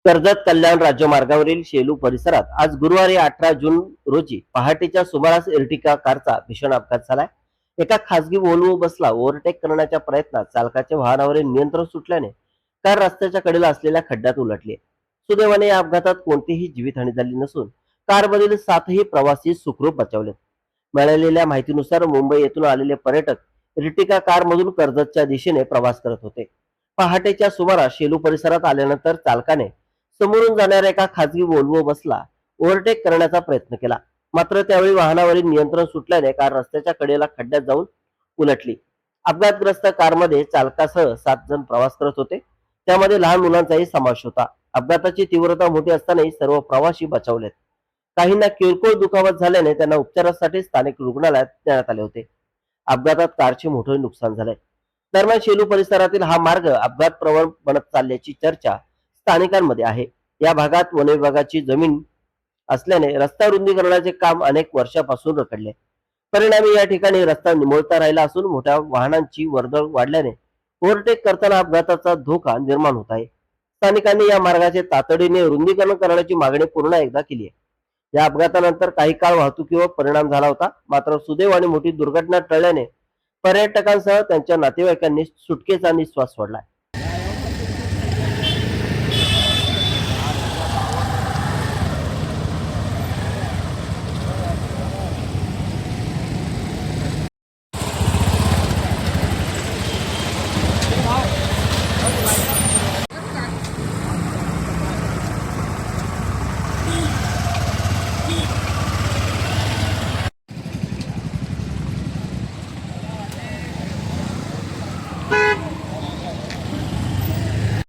कर्जत कल्याण राज्यमार्गावरील शेलू परिसरात आज गुरुवारी 18 जून रोजी पहाटेच्या सुमारास एर्टिगा कारचा भीषण अपघात झालाय. एका खासगी वोल्वो बसला ओव्हरटेक करण्याच्या प्रयत्नात चालकाच्या वाहनावरील नियंत्रण सुटल्याने कार रस्त्याच्या कडेला असलेल्या खड्ड्यात उलटली. सुदैवाने या अपघातात कोणतीही जीवितहानी झाली नसून कारमधील 7ही प्रवासी सुखरूप बचावले. मिळालेल्या माहितीनुसार मुंबई येथून आलेले पर्यटक एर्टिगा कारमधून कर्जतच्या दिशेने प्रवास करत होते. पहाटेच्या सुमारास शेलू परिसरात आल्यानंतर चालकाने समोरून जाणाऱ्या एका खासगी वोल्वो बसला ओव्हरटेक करण्याचा प्रयत्न केला. मात्र त्यावेळी वाहनावरील नियंत्रण सुटल्याने कार रस्त्याच्या कडेला खड्ड्यात जाऊन उलटली. अपघातग्रस्त कारमध्ये चालकासह 7 जण प्रवास करत होते, त्यामध्ये लहान मुलांचाही समावेश होता. अपघाताची तीव्रता मोठी असतानाही सर्व प्रवासी बचावलेत. काहींना किरकोळ दुखापत झाल्याने त्यांना उपचारासाठी स्थानिक रुग्णालयात नेण्यात आले होते. अपघातात कारचे मोठे नुकसान झाले. दरम्यान शेलू परिसरातील हा मार्ग अपघात प्रवण बनत चालल्याची चर्चा स्थानिकांमध्ये आहे. या भागात वन विभागाची जमीन असल्याने रस्ता रुंदीकरणाचे काम अनेक वर्षापासून रखडले. परिणामी या ठिकाणी रस्ता निमुळता राहिला असून मोठ्या वाहनांची वर्दळ वाढल्याने ओव्हरटेक करताना अपघाताचा धोका निर्माण होत आहे. स्थानिकांनी या मार्गाचे तातडीने रुंदीकरण करण्याची मागणी पुन्हा एकदा केली आहे. या अपघातानंतर काही काळ वाहतुकीवर परिणाम झाला होता, मात्र सुदैवाने मोठी दुर्घटना टळल्याने पर्यटकांसह त्यांच्या नातेवाईकांनी सुटकेचा निश्वास सोडला.